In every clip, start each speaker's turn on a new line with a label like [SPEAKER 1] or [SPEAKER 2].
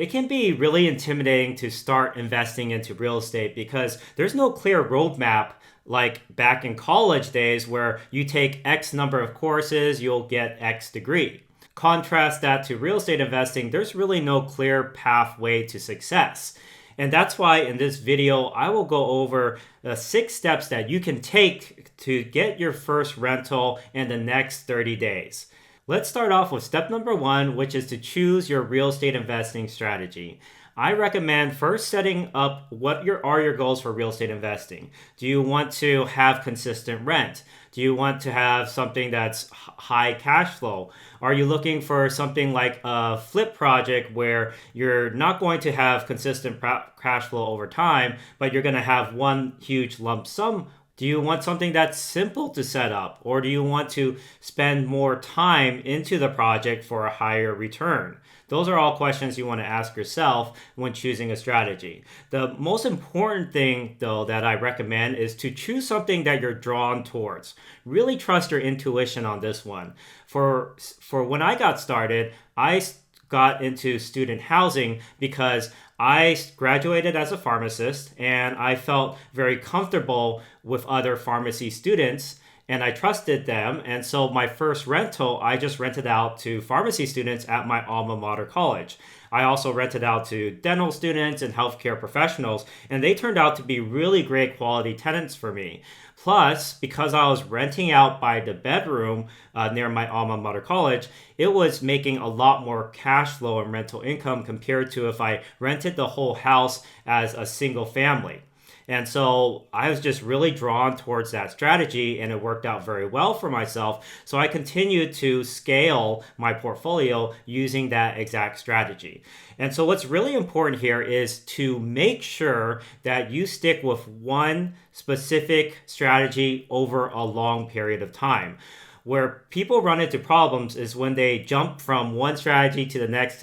[SPEAKER 1] It can be really intimidating to start investing into real estate because there's no clear roadmap like back in college days where you take X number of courses, you'll get X degree. Contrast that to real estate investing, there's really no clear pathway to success. And that's why in this video, I will go over the 6 steps that you can take to get your first rental in the next 30 days. Let's start off with step number 1, which is to choose your real estate investing strategy. I recommend first setting up what are your goals for real estate investing. Do you want to have consistent rent? Do you want to have something that's high cash flow? Are you looking for something like a flip project where you're not going to have consistent cash flow over time, but you're going to have one huge lump sum? Do you want something that's simple to set up, or do you want to spend more time into the project for a higher return? Those are all questions you want to ask yourself when choosing a strategy. The most important thing, though, that I recommend is to choose something that you're drawn towards. Really trust your intuition on this one. For when I got started, I got into student housing because I graduated as a pharmacist and I felt very comfortable with other pharmacy students and I trusted them. And so my first rental, I just rented out to pharmacy students at my alma mater college. I also rented out to dental students and healthcare professionals, and they turned out to be really great quality tenants for me. Plus, because I was renting out by the bedroom near my alma mater college, it was making a lot more cash flow and rental income compared to if I rented the whole house as a single family. And so I was just really drawn towards that strategy and it worked out very well for myself. So I continued to scale my portfolio using that exact strategy. And so what's really important here is to make sure that you stick with one specific strategy over a long period of time. Where people run into problems is when they jump from one strategy to the next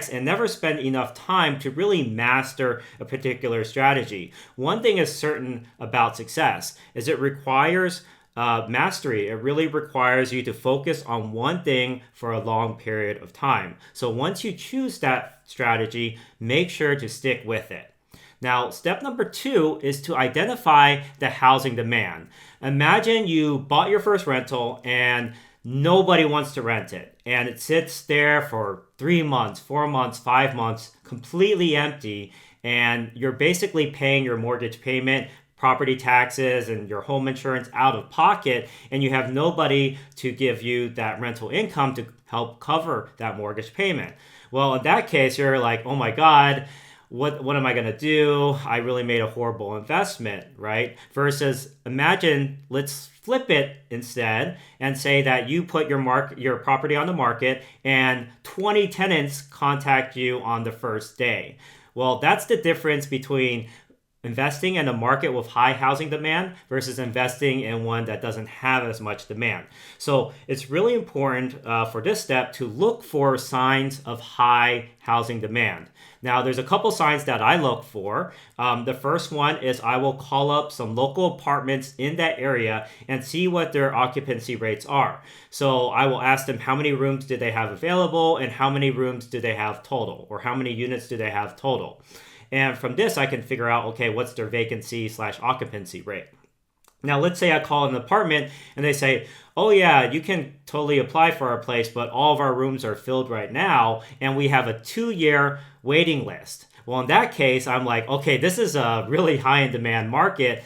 [SPEAKER 1] and never spend enough time to really master a particular strategy. One thing is certain about success is it requires mastery. It really requires you to focus on one thing for a long period of time. So once you choose that strategy, make sure to stick with it. Now, step number 2 is to identify the housing demand. Imagine you bought your first rental and nobody wants to rent it. And it sits there for 3 months, 4 months, 5 months, completely empty. And you're basically paying your mortgage payment, property taxes, and your home insurance out of pocket. And you have nobody to give you that rental income to help cover that mortgage payment. Well, in that case, you're like, oh my God, what am I going to do? I really made a horrible investment, right? Versus imagine, let's flip it instead and say that you put your property on the market and 20 tenants contact you on the first day. Well, that's the difference between investing in a market with high housing demand versus investing in one that doesn't have as much demand. So it's really important for this step to look for signs of high housing demand. Now, there's a couple signs that I look for. The first one is I will call up some local apartments in that area and see what their occupancy rates are. So I will ask them how many rooms do they have available and how many rooms do they have total, or how many units do they have total. And from this, I can figure out, okay, what's their vacancy/occupancy rate. Now, let's say I call an apartment and they say, oh yeah, you can totally apply for our place, but all of our rooms are filled right now, and we have a 2-year waiting list. Well, in that case, I'm like, okay, this is a really high in demand market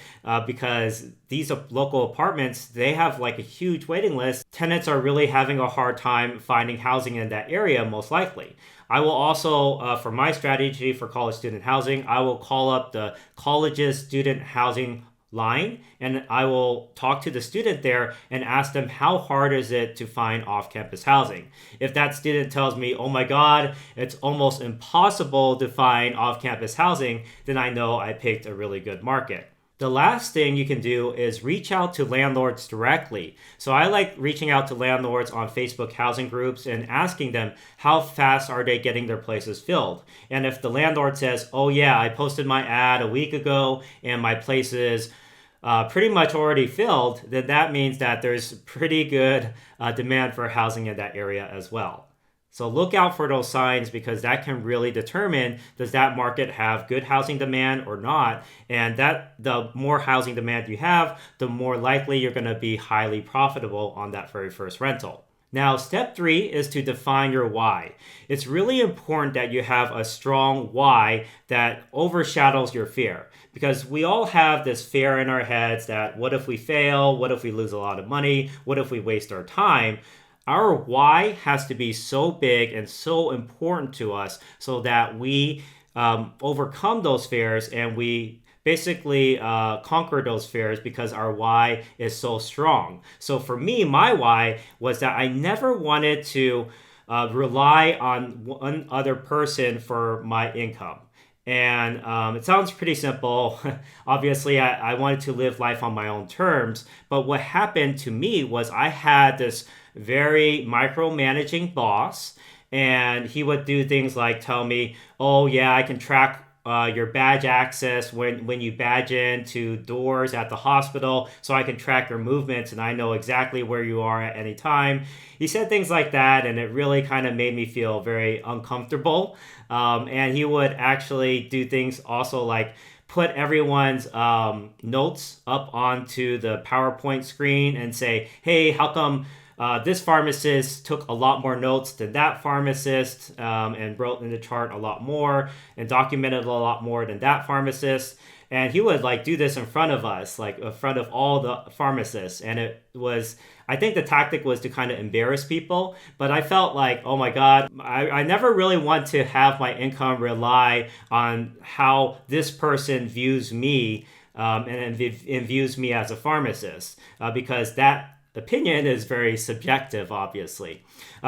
[SPEAKER 1] because these local apartments, they have like a huge waiting list. Tenants are really having a hard time finding housing in that area, most likely. I will also, for my strategy for college student housing, I will call up the college's student housing line and I will talk to the student there and ask them how hard is it to find off-campus housing. If that student tells me, oh my God, it's almost impossible to find off-campus housing, then I know I picked a really good market. The last thing you can do is reach out to landlords directly. So I like reaching out to landlords on Facebook housing groups and asking them how fast are they getting their places filled. And if the landlord says, oh yeah, I posted my ad a week ago and my place is pretty much already filled, then that means that there's pretty good demand for housing in that area as well. So look out for those signs because that can really determine does that market have good housing demand or not. And that the more housing demand you have, the more likely you're going to be highly profitable on that very first rental. Now, step 3 is to define your why. It's really important that you have a strong why that overshadows your fear because we all have this fear in our heads that what if we fail? What if we lose a lot of money? What if we waste our time? Our why has to be so big and so important to us so that we overcome those fears and we basically conquer those fears because our why is so strong. So for me, my why was that I never wanted to rely on one other person for my income. And it sounds pretty simple. Obviously, I wanted to live life on my own terms. But what happened to me was I had this very micromanaging boss, and he would do things like tell me, "Oh yeah, I can track your badge access when you badge into doors at the hospital, so I can track your movements and I know exactly where you are at any time." He said things like that, and it really kind of made me feel very uncomfortable. And he would actually do things also like put everyone's notes up onto the PowerPoint screen and say, "Hey, how come this pharmacist took a lot more notes than that pharmacist and wrote in the chart a lot more and documented a lot more than that pharmacist." And he would like do this in front of us, like in front of all the pharmacists. And it was, I think the tactic was to kind of embarrass people. But I felt like, oh my God, I never really want to have my income rely on how this person views me and views me as a pharmacist because that opinion is very subjective, obviously.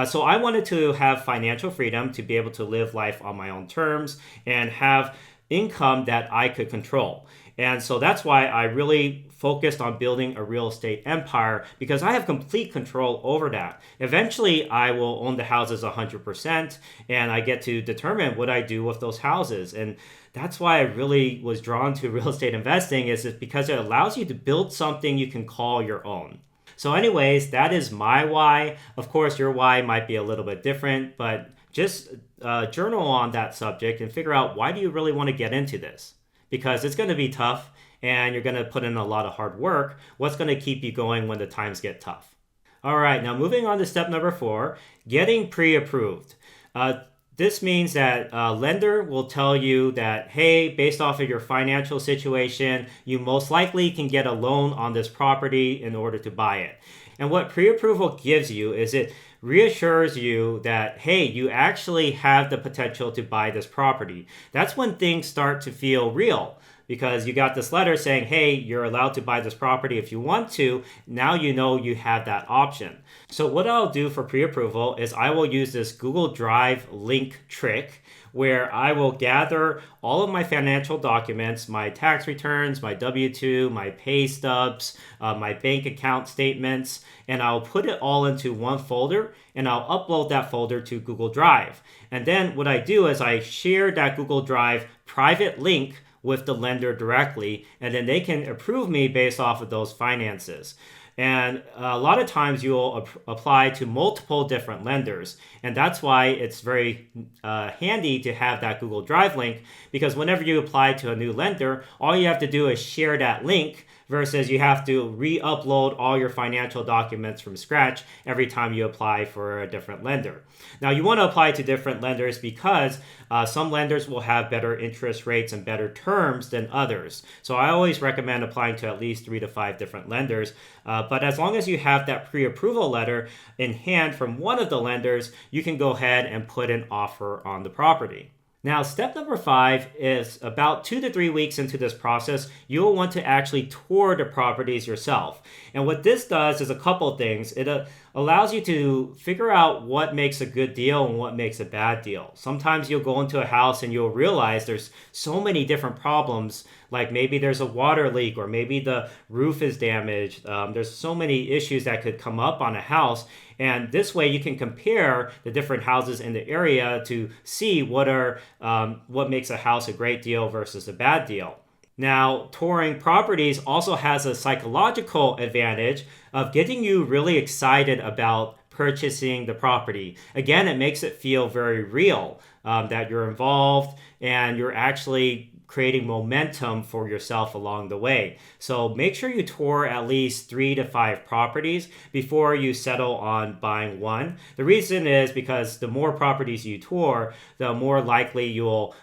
[SPEAKER 1] So I wanted to have financial freedom to be able to live life on my own terms and have income that I could control. And so that's why I really focused on building a real estate empire because I have complete control over that. Eventually, I will own the houses 100% and I get to determine what I do with those houses. And that's why I really was drawn to real estate investing is because it allows you to build something you can call your own. So anyways, that is my why. Of course, your why might be a little bit different, but just journal on that subject and figure out why do you really want to get into this? Because it's going to be tough and you're going to put in a lot of hard work. What's going to keep you going when the times get tough? All right, now moving on to step number 4, getting pre-approved. This means that a lender will tell you that, hey, based off of your financial situation, you most likely can get a loan on this property in order to buy it. And what pre-approval gives you is it reassures you that, hey, you actually have the potential to buy this property. That's when things start to feel real because you got this letter saying, hey, you're allowed to buy this property if you want to. Now you know you have that option. So what I'll do for pre-approval is I will use this Google Drive link trick where I will gather all of my financial documents, my tax returns, my W-2, my pay stubs, my bank account statements, and I'll put it all into one folder and I'll upload that folder to Google Drive. And then what I do is I share that Google Drive private link with the lender directly, and then they can approve me based off of those finances. And a lot of times you'll apply to multiple different lenders. And that's why it's very handy to have that Google Drive link, because whenever you apply to a new lender, all you have to do is share that link versus you have to re-upload all your financial documents from scratch every time you apply for a different lender. Now, you want to apply to different lenders because some lenders will have better interest rates and better terms than others. So I always recommend applying to at least 3 to 5 different lenders. But as long as you have that pre-approval letter in hand from one of the lenders, you can go ahead and put an offer on the property. Now, step number 5 is about 2 to 3 weeks into this process, you'll want to actually tour the properties yourself. And what this does is a couple things. It allows you to figure out what makes a good deal and what makes a bad deal. Sometimes you'll go into a house and you'll realize there's so many different problems, like maybe there's a water leak or maybe the roof is damaged. There's so many issues that could come up on a house. And this way you can compare the different houses in the area to see what makes a house a great deal versus a bad deal. Now, touring properties also has a psychological advantage of getting you really excited about purchasing the property. Again, it makes it feel very real, that you're involved and you're actually creating momentum for yourself along the way. So make sure you tour at least 3 to 5 properties before you settle on buying one. The reason is because the more properties you tour, the more likely you'll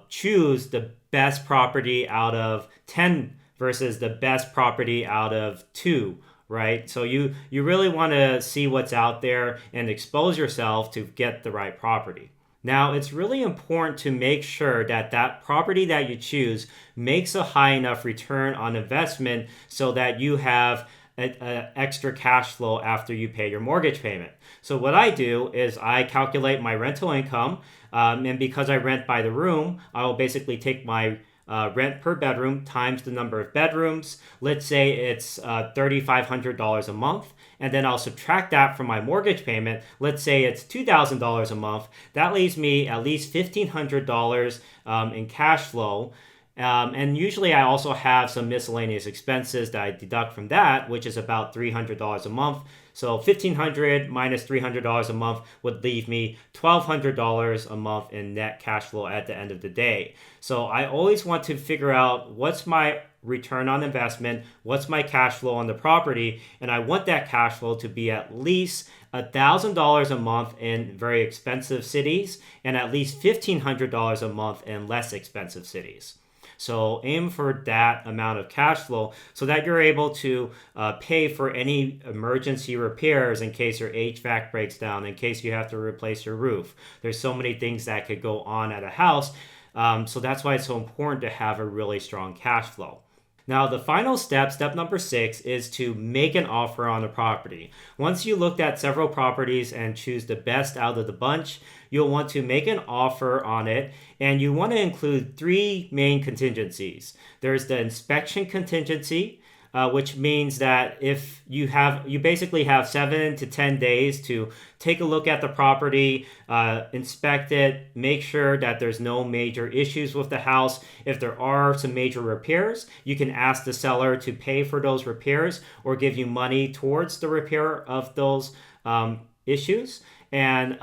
[SPEAKER 1] choose the best property out of 10 versus the best property out of 2. Right? So you really want to see what's out there and expose yourself to get the right property. Now, it's really important to make sure that that property that you choose makes a high enough return on investment so that you have an extra cash flow after you pay your mortgage payment. So what I do is I calculate my rental income, and because I rent by the room, I will basically take my rent per bedroom times the number of bedrooms. Let's say it's $3,500 a month. And then I'll subtract that from my mortgage payment. Let's say it's $2,000 a month. That leaves me at least $1,500 in cash flow. And usually I also have some miscellaneous expenses that I deduct from that, which is about $300 a month. So $1,500 minus $300 a month would leave me $1,200 a month in net cash flow at the end of the day. So I always want to figure out what's my return on investment, what's my cash flow on the property, and I want that cash flow to be at least $1,000 a month in very expensive cities and at least $1,500 a month in less expensive cities. So aim for that amount of cash flow so that you're able to pay for any emergency repairs in case your HVAC breaks down, in case you have to replace your roof. There's so many things that could go on at a house. So that's why it's so important to have a really strong cash flow. Now, the final step, step number 6, is to make an offer on the property. Once you looked at several properties and choose the best out of the bunch, you'll want to make an offer on it, and you want to include 3 main contingencies. There's the inspection contingency, which means that if you basically have 7 to 10 days to take a look at the property, inspect it, make sure that there's no major issues with the house. If there are some major repairs, you can ask the seller to pay for those repairs or give you money towards the repair of those issues. And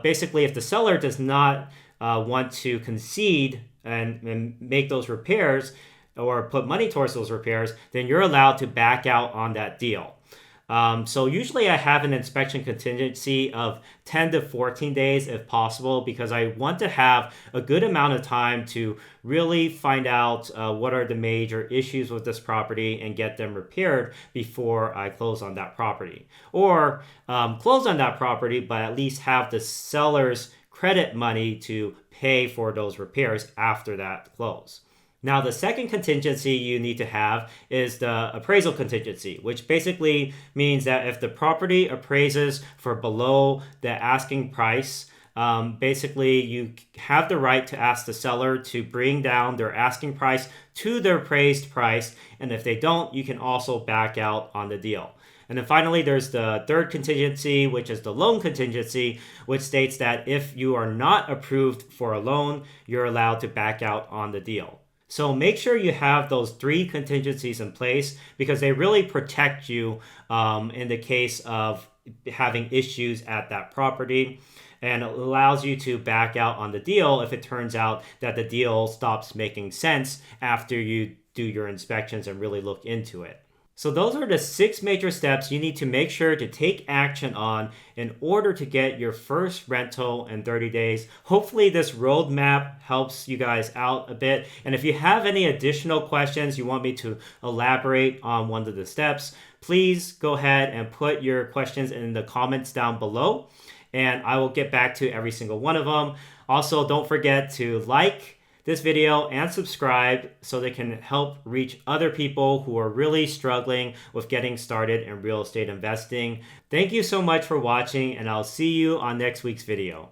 [SPEAKER 1] basically, if the seller does not want to concede and make those repairs, or put money towards those repairs, then you're allowed to back out on that deal. So usually I have an inspection contingency of 10 to 14 days if possible, because I want to have a good amount of time to really find out what are the major issues with this property and get them repaired before I close on that property. Or close on that property, but at least have the seller's credit money to pay for those repairs after that close. Now, the second contingency you need to have is the appraisal contingency, which basically means that if the property appraises for below the asking price, basically you have the right to ask the seller to bring down their asking price to their appraised price. And if they don't, you can also back out on the deal. And then finally, there's the third contingency, which is the loan contingency, which states that if you are not approved for a loan, you're allowed to back out on the deal. So make sure you have those 3 contingencies in place because they really protect you in the case of having issues at that property, and it allows you to back out on the deal if it turns out that the deal stops making sense after you do your inspections and really look into it. So those are the 6 major steps you need to make sure to take action on in order to get your first rental in 30 days. Hopefully this roadmap helps you guys out a bit. And if you have any additional questions you want me to elaborate on one of the steps, please go ahead and put your questions in the comments down below, and I will get back to every single one of them. Also, don't forget to like this video and subscribe so they can help reach other people who are really struggling with getting started in real estate investing. Thank you so much for watching, and I'll see you on next week's video.